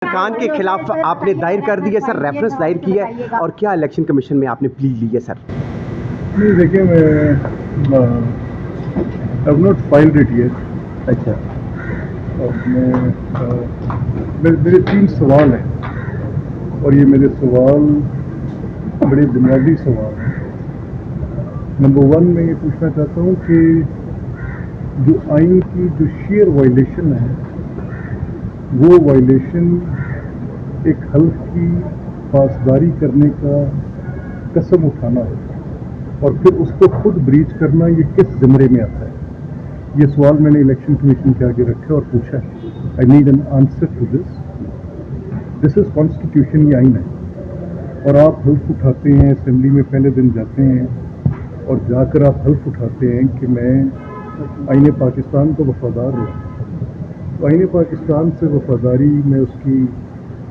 खान के खिलाफ आपने दायर कर दी है सर, रेफरेंस दायर किया है, और क्या इलेक्शन कमीशन में आपने प्ली ली है सर? नहीं देखिए, मैं have not filed it yet. अच्छा, और मेरे 3 सवाल हैं और ये मेरे सवाल बड़े बुनियादी सवाल हैं। नंबर 1 मैं ये पूछना चाहता हूँ कि जो आइन की जो शेयर वायलेशन है वो वायलेशन एक हल्फ की पासदारी करने का कसम उठाना है और फिर उसको खुद ब्रीच करना, ये किस ज़िम्मे में आता है? ये सवाल मैंने इलेक्शन कमीशन के आगे रखा और पूछा है। I need an answer to this is constitution, ये आइन है। और आप हल्फ उठाते हैं, असेंबली में पहले दिन जाते हैं और जाकर आप हल्फ उठाते हैं कि मैं आइन पाकिस्तान को वफादार रहूँ। तो आइन पाकिस्तान से वफादारी, मैं उसकी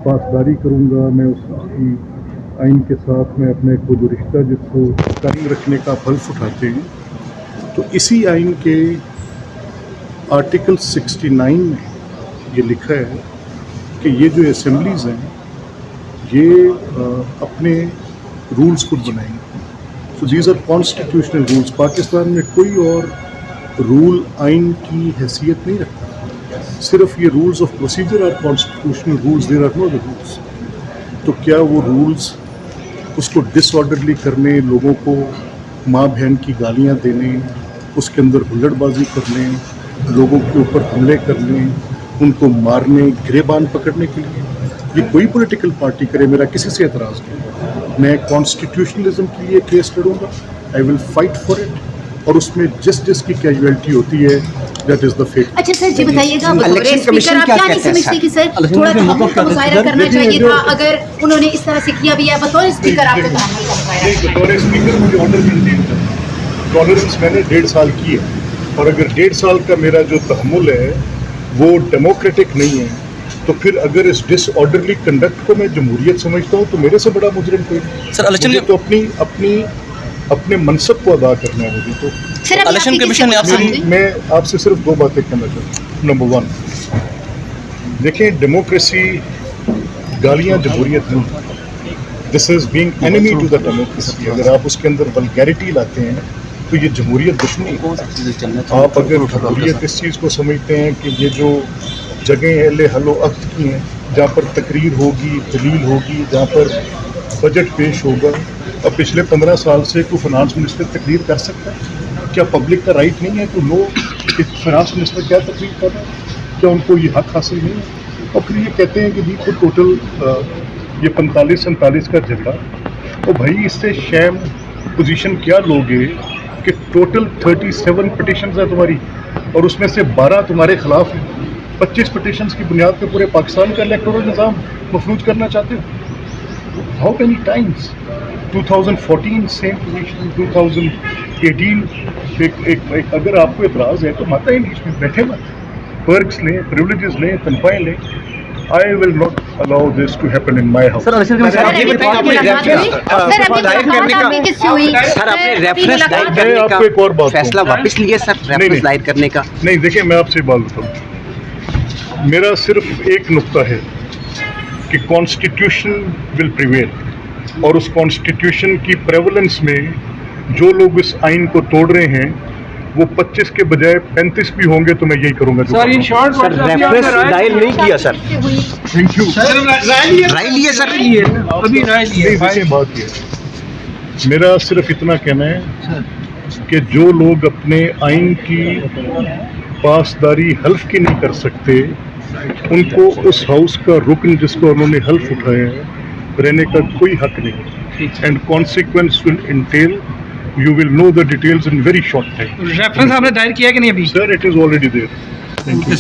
पासदारी करूँगा, मैं उसकी आइन के साथ में अपने खुद रिश्ता जिसको कायम रखने का हल्फ उठाते हैं। तो इसी आइन के आर्टिकल 69 में ये लिखा है कि ये जो असेंबलीज़ हैं ये अपने रूल्स खुद बनाएंगे। तो these are constitutional rules. Pakistan में कोई और रूल आइन की हैसियत नहीं रखता, सिर्फ ये rules of procedure are constitutional rules, there are no other rules. तो क्या वो रूल्स उसको डिसऑर्डरली करने, लोगों को माँ बहन की गालियाँ देने, उसके अंदर हुल्लड़बाजी करने, लोगों के ऊपर हमले करने, उनको मारने, गिरेबान पकड़ने के लिए ये कोई पॉलिटिकल पार्टी करे, मेरा किसी से एतराज़ नहीं। मैं कॉन्स्टिट्यूशनलिज्म के लिए केस लड़ूंगा, I will fight for it, और उसमें जिसकी कैजुअलिटी होती है दैट इज द फेट। अच्छा सर जी बताइएगा, इलेक्शन कमीशन आप क्या नहीं समझते कि सर थोड़ा तहम्मुल का मुजाहिरा करना चाहिए था अगर उन्होंने इस तरह से किया भी है? बतौर स्पीकर आपको तहम्मुल का मुजाहिरा? बतौर स्पीकर मुझे ऑर्डर मेंटेन करना, टॉलरेंस मैंने 1.5 साल की है, और अगर 1.5 साल का मेरा जो तहम्मुल है वो डेमोक्रेटिक नहीं है, तो फिर अगर इस डिसऑर्डरली कंडक्ट को मैं जमहूरियत समझता हूँ तो मेरे से बड़ा मुजरिम कोई नहीं सर। मुझे तो अपने मनसब को अदा करना है। मुझे तो इलेक्शन कमीशन मैं आपसे सिर्फ 2 बातें कहना चाहता हूँ। नंबर 1, देखें, डेमोक्रेसी गालियाँ जमहूरियत नहीं, this is being enemy to the democracy. अगर आप उसके अंदर वल्गैरिटी लाते हैं तो ये जमहूरियत दुश्मनी है। आप अगर जमहूरियत इस चीज़ को समझते हैं कि ये जो जगह अहले हलो अख्त की हैं, जहाँ पर तकरीर होगी, दलील होगी, जहाँ पर बजट पेश होगा, अब पिछले 15 साल से कोई फाइनेंस मिनिस्टर तकरीर कर सकता है? क्या पब्लिक का राइट नहीं है कि नो कि फाइनेंस मिनिस्टर क्या तकरीर कर रहे हैं? क्या उनको ये हक हासिल नहीं है? और फिर ये कहते हैं कि जी खुद टोटल ये 45-47 का झगड़ा, तो भाई इससे शैम पोजीशन क्या लोगे कि टोटल 37 पिटिशंस है तुम्हारी और उसमें से 12 तुम्हारे खिलाफ हैं। 25 पिटिशंस की बुनियाद पर पूरे पाकिस्तान का इलेक्टोरल निज़ाम मफलूज करना चाहते हो? How many times? 2014 same position, 2018 एक अगर आपको एतराज़ है तो माता है बीच में बैठे मत, पर्क्स लें, प्रिविलेजेस लें, तनख्वाहें लें। I will not allow this to happen in my house. Sir आपने रेफरेंस दायर करने का एक और बात फैसला वापस लिया सर, रेफरेंस दायर करने का? नहीं, देखिए मैं आपसे बात बताऊँ, मेरा सिर्फ एक नुक्ता है कि कॉन्स्टिट्यूशन विल प्रिवेल, और उस कॉन्स्टिट्यूशन की प्रेवलेंस में जो लोग इस आइन को तोड़ रहे हैं वो 25 के बजाय 35 भी होंगे, तो मैं यही करूंगा। Sir in short sir reference दायर नहीं किया सर। Thank you. राय लिए सर, अभी राय लिए बात ये मेरा सिर्फ इतना कहना है कि जो लोग अपने आइन की पासदारी हल्फ की नहीं कर सकते, उनको उस हाउस का रुकन जिसको उन्होंने हल्फ उठाया है रहने का कोई हक नहीं। And consequence will Intel, you will know the details in very short time. Reference आपने दायर किया कि नहीं अभी? Sir, it is already there. Thank you.